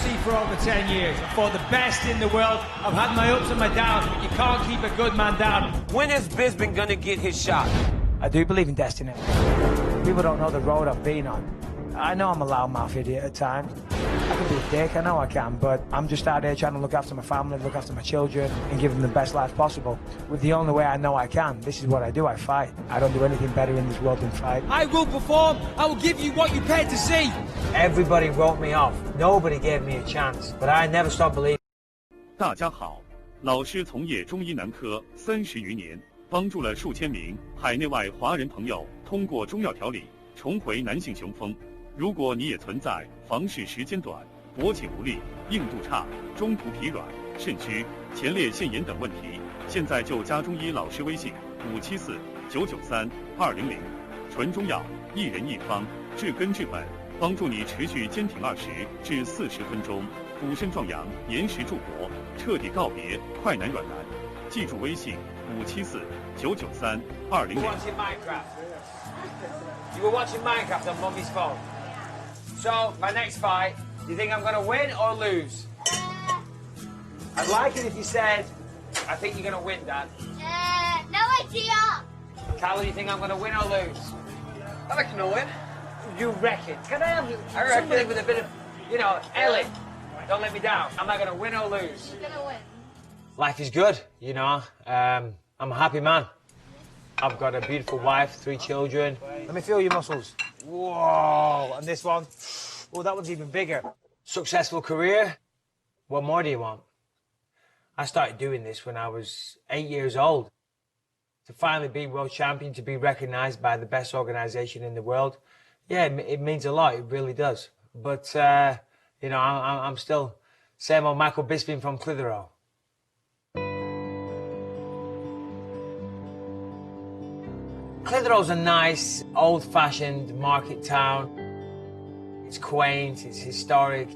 UFC for over 10 years. I fought the best in the world. I've had my ups and my downs, but you can't keep a good man down. When is Bisping gonna get his shot? I do believe in destiny. People don't know the road I've been on. I know I'm a loudmouth idiot at times. I can be a dick, I know I can, but I'm just out here trying to look after my family, look after my children, and give them the best life possible. With the only way I know I can. This is what I do, I fight. I don't do anything better in this world than fight. I will perform. I will give you what you paid to see. Everybody wrote me off. Nobody gave me a chance, but I never stopped believing. 大家好，老师从业中医男科30余年，帮助了数千名海内外华人朋友通过中药调理重回男性雄风。如果你也存在房事时间短、勃起无力、硬度差、中途疲软、肾虚、前列腺炎等问题，现在就加中医老师微信574-993-200，纯中药，一人一方，治根治本，帮助你持续坚挺20至40分钟，补肾壮阳，延时助勃，彻底告别快男软男。记住微信574-993-200。You were watching Minecraft on Mummy's phone. So, my next fight, do you think I'm going to win or lose? I'd like it if you said, I think you're going to win, Dad. No idea. Callum, do you think I'm going to win or lose? I reckon I'll win. You reckon? Can I have somebody with a bit of, Ellie, don't let me down. Am I going to win or lose? You're going to win. Life is good, I'm a happy man. I've got a beautiful wife, 3 children. Let me feel your muscles. Whoa, and this one, oh, that one's even bigger. Successful career, what more do you want? I started doing this when I was 8 years old. To finally be world champion, to be recognised by the best organisation in the world, yeah, it means a lot, it really does. But, I'm still same old Michael Bisping from Clitheroe. Clitheroe's a nice, old-fashioned market town. It's quaint, it's historic.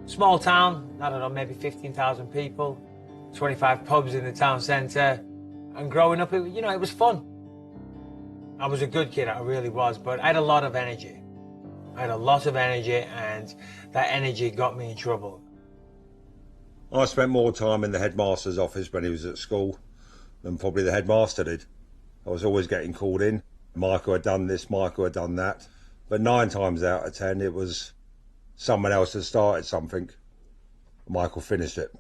Small town, I don't know, maybe 15,000 people. 25 pubs in the town centre. And growing up, it was fun. I was a good kid, I really was, but I had a lot of energy. And that energy got me in trouble. I spent more time in the headmaster's office when he was at school than probably the headmaster did. I was always getting called in. Michael had done this, Michael had done that. But 9 times out of 10, it was someone else had started something. Michael finished it.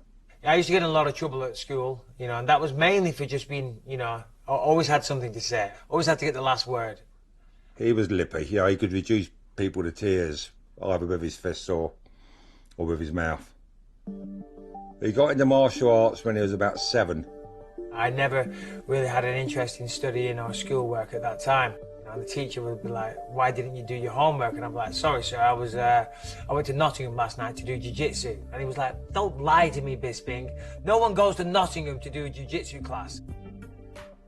I used to get in a lot of trouble at school, and that was mainly for just being, I always had something to say. Always had to get the last word. He was lippy, he could reduce people to tears, either with his fists or with his mouth. He got into martial arts when he was about 7. I never really had an interest in studying or schoolwork at that time. The teacher would be like, why didn't you do your homework? And I'm like, sorry, sir, I went to Nottingham last night to do jiu-jitsu. And he was like, don't lie to me, Bisping. No one goes to Nottingham to do a jiu-jitsu class.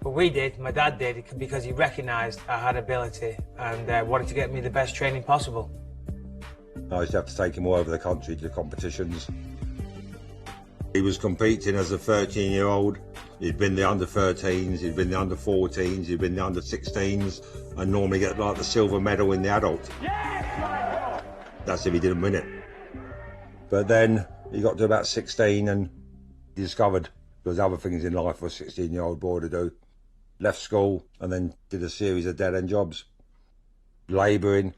But we did, my dad did, because he recognised I had ability and wanted to get me the best training possible. I used to have to take him all over the country to competitions. He was competing as a 13-year-old. He'd been the under-13s, he'd been the under-14s, he'd been the under-16s, and normally get like the silver medal in the adult. Yes! That's if he didn't win it. But then he got to about 16 and he discovered there's other things in life for a 16-year-old boy to do. Left school and then did a series of dead-end jobs. Labouring,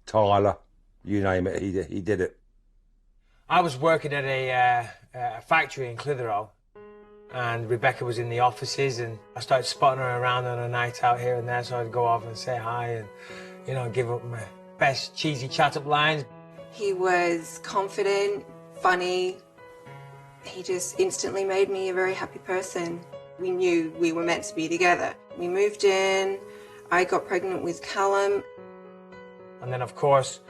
Tyler, you name it, he did it. I was working at a factory in Clitheroe, and Rebecca was in the offices, and I started spotting her around on a night out here and there, so I'd go off and say hi and, give up my best cheesy chat-up lines. He was confident, funny. He just instantly made me a very happy person. We knew we were meant to be together. We moved in, I got pregnant with Callum. And then, of course,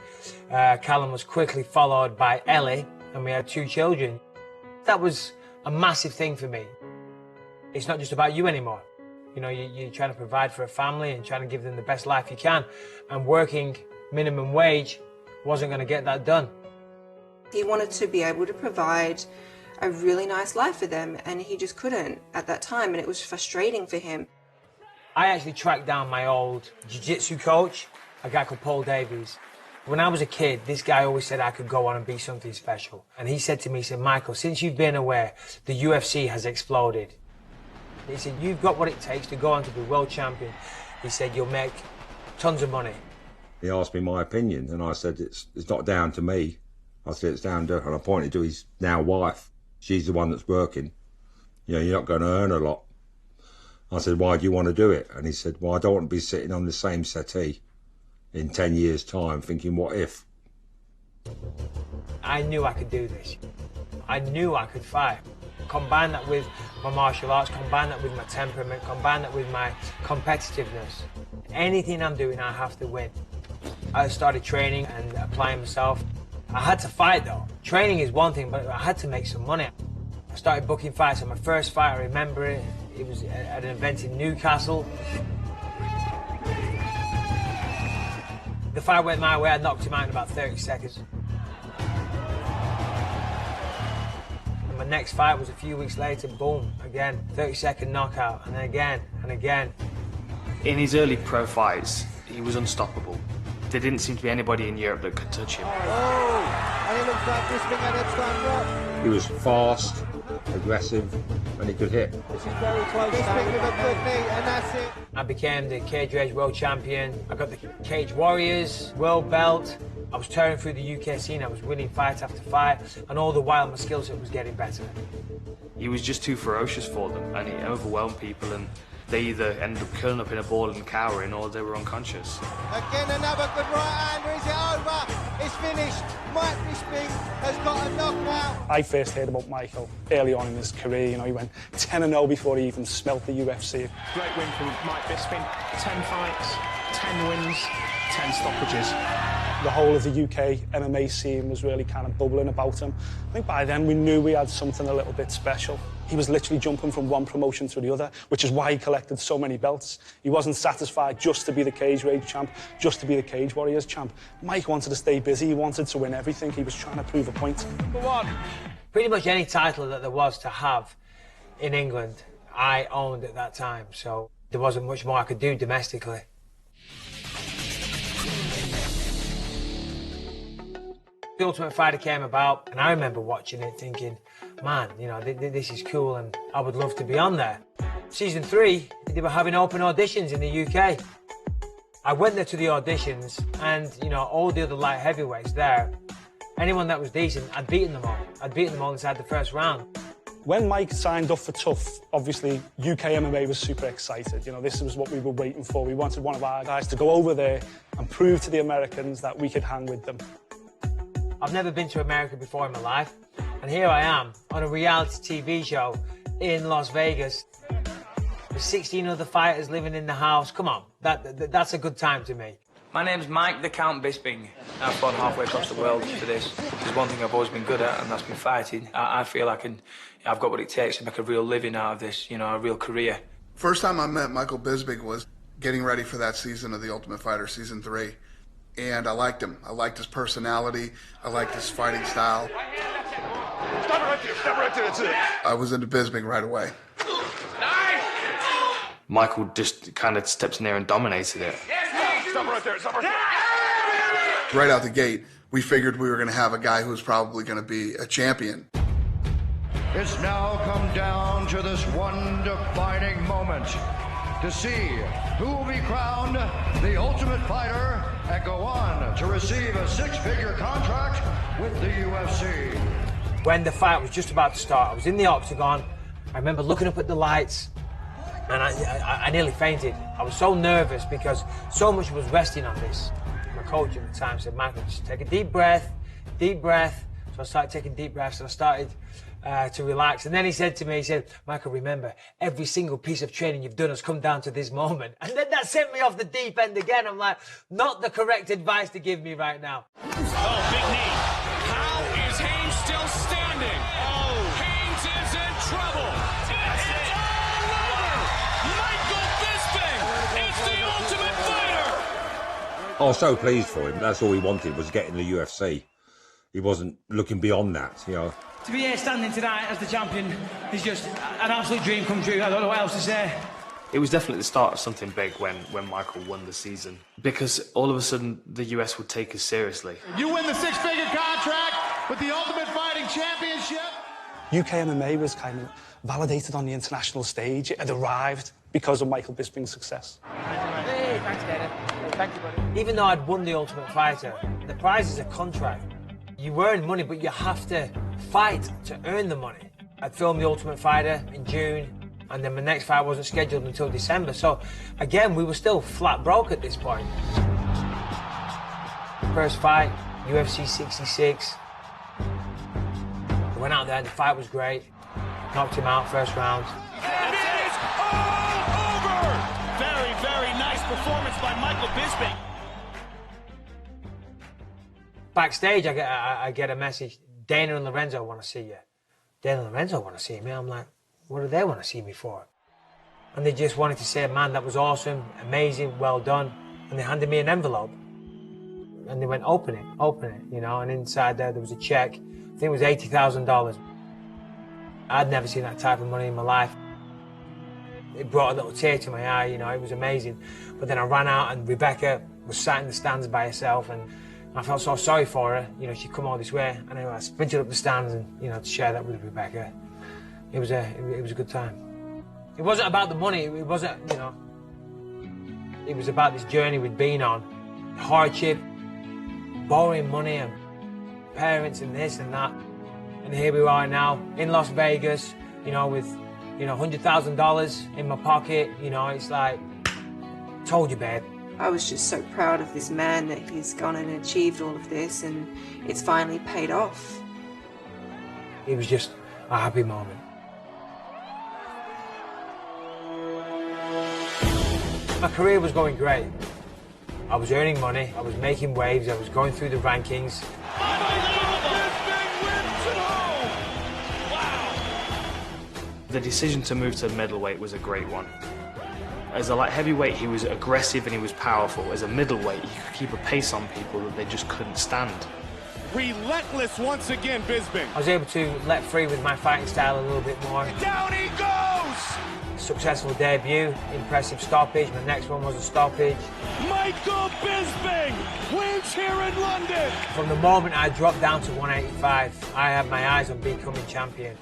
Callum was quickly followed by Ellie, and we had 2 children. That was a massive thing for me. It's not just about you anymore. You're trying to provide for a family and trying to give them the best life you can. And working minimum wage wasn't going to get that done. He wanted to be able to provide a really nice life for them, and he just couldn't at that time, and it was frustrating for him. I actually tracked down my old jiu-jitsu coach, a guy called Paul Davies. When I was a kid, this guy always said I could go on and be something special. And he said to me, he said, Michael, since you've been away, the UFC has exploded. He said, you've got what it takes to go on to be world champion. He said, you'll make tons of money. He asked me my opinion, and I said, it's not down to me. I said, it's down to, and I pointed to his now wife. She's the one that's working. You know, you're not going to earn a lot. I said, why do you want to do it? And he said, well, I don't want to be sitting on the same settee in 10 years' time thinking, what if? I knew I could do this. I knew I could fight. Combine that with my martial arts, combine that with my temperament, combine that with my competitiveness. Anything I'm doing, I have to win. I started training and applying myself. I had to fight though. Training is one thing, but I had to make some money. I started booking fights, and my first fight, I remember it was at an event in Newcastle. The fight went my way, I knocked him out in about 30 seconds. And my next fight was a few weeks later, boom, again, 30-second knockout, and then again, and again. In his early pro fights, he was unstoppable. There didn't seem to be anybody in Europe that could touch him. Oh, and it looks like Bisping had a time drop. He was fast, aggressive, and he could hit. This is very close. Bisping with a good knee, and that's it. I became the Cage Rage World Champion. I got the Cage Warriors World Belt. I was tearing through the UK scene. I was winning fight after fight, and all the while my skill set was getting better. He was just too ferocious for them, and he overwhelmed people, and they either ended up curling up in a ball and cowering, or they were unconscious. Again, another good right hander. Is it over? It's finished. Mike Bisping has got a knockout. I first heard about Michael early on in his career. You know, he went 10-0 before he even smelt the UFC. Great win from Mike Bisping. 10 fights, 10 wins, 10 stoppages. The whole of the UK MMA scene was really kind of bubbling about him. I think by then we knew we had something a little bit special. He was literally jumping from one promotion to the other, which is why he collected so many belts. He wasn't satisfied just to be the Cage Rage champ, just to be the Cage Warriors champ. Mike wanted to stay busy. He wanted to win everything. He was trying to prove a point. Number one. Pretty much any title that there was to have in England, I owned at that time, so there wasn't much more I could do domestically. The Ultimate Fighter came about, and I remember watching it thinking, man, you know, this is cool and I would love to be on there. Season 3, they were having open auditions in the UK. I went there to the auditions, and, you know, all the other light heavyweights there, anyone that was decent, I'd beaten them all. I'd beaten them all inside the first round. When Mike signed up for TUF, obviously UK MMA was super excited. You know, this was what we were waiting for. We wanted one of our guys to go over there and prove to the Americans that we could hang with them. I've never been to America before in my life, and here I am on a reality TV show in Las Vegas. With 16 other fighters living in the house. Come on, that's a good time to me. My name's Mike the Count Bisping. I've fought halfway across the world for this. There's one thing I've always been good at, and that's been fighting. I feel I've got what it takes to make a real living out of this, you know, a real career. First time I met Michael Bisping was getting ready for that season of The Ultimate Fighter, season 3. And I liked him. I liked his personality. I liked his fighting style. Stop right there. Stop right there. That's it. I was into Bisping right away. Michael just kind of stepped in there and dominated it. Stop right there. Stop right there. Right out the gate, we figured we were going to have a guy who was probably going to be a champion. It's now come down to this one defining moment to see who will be crowned the Ultimate Fighter and go on to receive a 6-figure contract with the UFC. When the fight was just about to start, I was in the octagon. I remember looking up at the lights, and I nearly fainted. I was so nervous because so much was resting on this. My coach at the time said, Michael, just take a deep breath, deep breath. So I started taking deep breaths, and I started to relax. And then he said to me, he said, Michael, remember, every single piece of training you've done has come down to this moment. And then that sent me off the deep end again. I'm like, not the correct advice to give me right now. Oh, big knee. How is Haynes still standing? Oh, Haynes is in trouble. It's all over. Michael Bisping. It's the Ultimate Fighter. I was so pleased for him. That's all he wanted, was getting the UFC. He wasn't looking beyond that, you know. To be here standing tonight as the champion is just an absolute dream come true. I don't know what else to say. It was definitely the start of something big when Michael won the season, because all of a sudden the US would take us seriously. You win the six-figure contract with the Ultimate Fighting Championship. UK MMA was kind of validated on the international stage. It had arrived because of Michael Bisping's success. Hey, thanks, Dana. Thank you, buddy. Even though I'd won the Ultimate Fighter, the prize is a contract. You earn money, but you have to fight to earn the money. I'd filmed the Ultimate Fighter in June, and then my next fight wasn't scheduled until December. So, again, we were still flat broke at this point. First fight, UFC 66. I went out there, the fight was great. Knocked him out first round. And it is all over! Very, very nice performance by Michael Bisping. Backstage, I get a message. Dana and Lorenzo want to see you. Dana and Lorenzo want to see me. I'm like, what do they want to see me for? And they just wanted to say, man, that was awesome, amazing, well done. And they handed me an envelope. And they went, open it, you know. And inside there was a check. I think it was $80,000. I'd never seen that type of money in my life. It brought a little tear to my eye, you know, it was amazing. But then I ran out and Rebecca was sat in the stands by herself, and I felt so sorry for her. You know, she'd come all this way. And anyway, I sprinted up the stands and, you know, to share that with Rebecca. It was a good time. It wasn't about the money, it wasn't, you know, it was about this journey we'd been on. Hardship, borrowing money, and parents and this and that. And here we are now in Las Vegas, you know, with, you know, $100,000 in my pocket. You know, it's like, told you, babe. I was just so proud of this man that he's gone and achieved all of this, and it's finally paid off. It was just a happy moment. My career was going great. I was earning money, I was making waves, I was going through the rankings. The decision to move to middleweight was a great one. As a light heavyweight, he was aggressive and he was powerful. As a middleweight, he could keep a pace on people that they just couldn't stand. Relentless once again, Bisping. I was able to let free with my fighting style a little bit more. Down he goes! Successful debut, impressive stoppage. My next one was a stoppage. Michael Bisping wins here in London. From the moment I dropped down to 185, I had my eyes on becoming champion.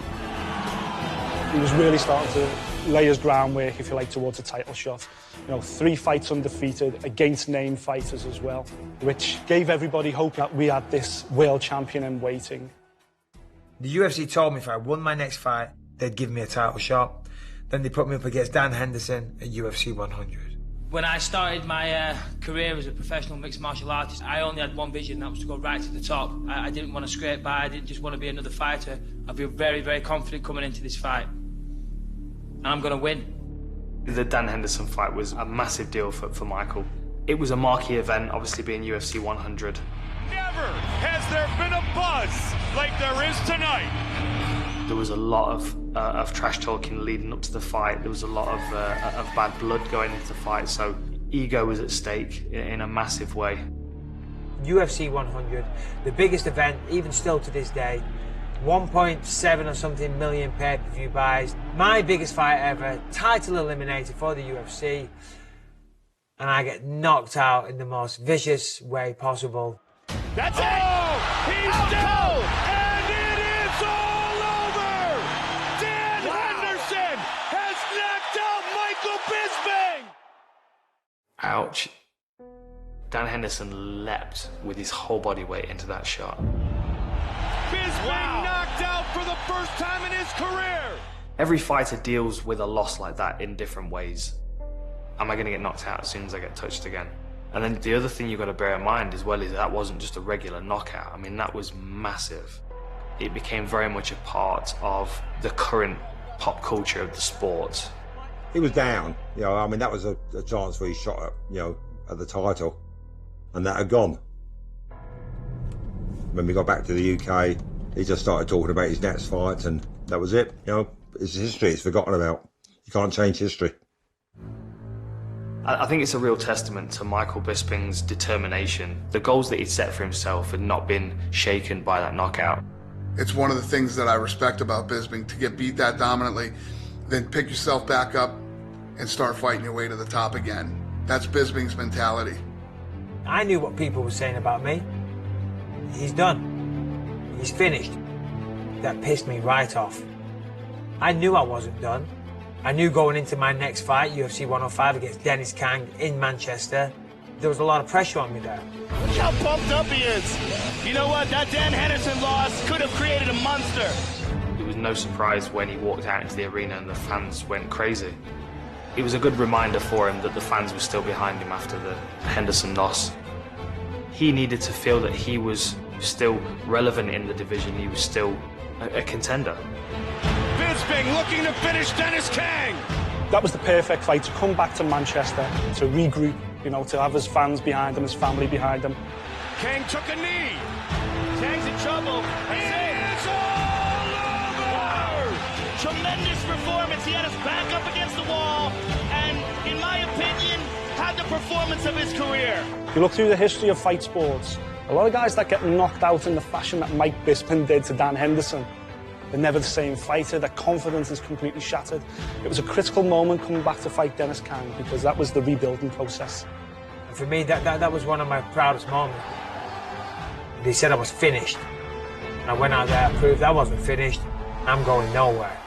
He was really starting to lay his groundwork, if you like, towards a title shot. You know, 3 fights undefeated against named fighters as well, which gave everybody hope that we had this world champion in waiting. The UFC told me if I won my next fight, they'd give me a title shot. Then they put me up against Dan Henderson at UFC 100. When I started my career as a professional mixed martial artist, I only had one vision, that was to go right to the top. I didn't want to scrape by, I didn't just want to be another fighter. I feel very, very confident coming into this fight. And I'm going to win. The Dan Henderson fight was a massive deal for Michael. It was a marquee event, obviously being UFC 100. Never has there been a buzz like there is tonight. There was a lot of trash talking leading up to the fight. There was a lot of bad blood going into the fight, so ego was at stake in a massive way. UFC 100, the biggest event, even still to this day. 1.7 or something million pay-per-view buys. My biggest fight ever, title eliminated for the UFC. And I get knocked out in the most vicious way possible. That's it! He's down! And it is all over! Dan Henderson has knocked out Michael Bisping! Ouch. Dan Henderson leapt with his whole body weight into that shot. Bisping knocked out for the first time in his career! Every fighter deals with a loss like that in different ways. Am I going to get knocked out as soon as I get touched again? And then the other thing you've got to bear in mind as well is that wasn't just a regular knockout. I mean, that was massive. It became very much a part of the current pop culture of the sport. He was down, you know, I mean, that was a chance where he shot at, you know, at the title, and that had gone. When we got back to the UK, he just started talking about his next fights, and that was it. You know, it's history, it's forgotten about. You can't change history. I think it's a real testament to Michael Bisping's determination. The goals that he'd set for himself had not been shaken by that knockout. It's one of the things that I respect about Bisping, to get beat that dominantly, then pick yourself back up and start fighting your way to the top again. That's Bisping's mentality. I knew what people were saying about me. He's done. He's finished. That pissed me right off. I knew I wasn't done. I knew going into my next fight, UFC 105 against Dennis Kang in Manchester, there was a lot of pressure on me there. Look how pumped up he is. You know what? That Dan Henderson loss could have created a monster. It was no surprise when he walked out into the arena and the fans went crazy. It was a good reminder for him that the fans were still behind him after the Henderson loss. He needed to feel that he was still relevant in the division. He was still a contender. Bisping looking to finish Dennis Kang. That was the perfect fight, to come back to Manchester, to regroup, you know, to have his fans behind him, his family behind him. Kang took a knee. Kang's in trouble. It's all over! Tremendous performance. He had his back up against the wall, and in my opinion, had the performance of his career. If you look through the history of fight sports, a lot of guys that get knocked out in the fashion that Mike Bisping did to Dan Henderson, they're never the same fighter. Their confidence is completely shattered. It was a critical moment coming back to fight Dennis Kang, because that was the rebuilding process. And for me, that was one of my proudest moments. They said I was finished. And I went out there, proved I wasn't finished. I'm going nowhere.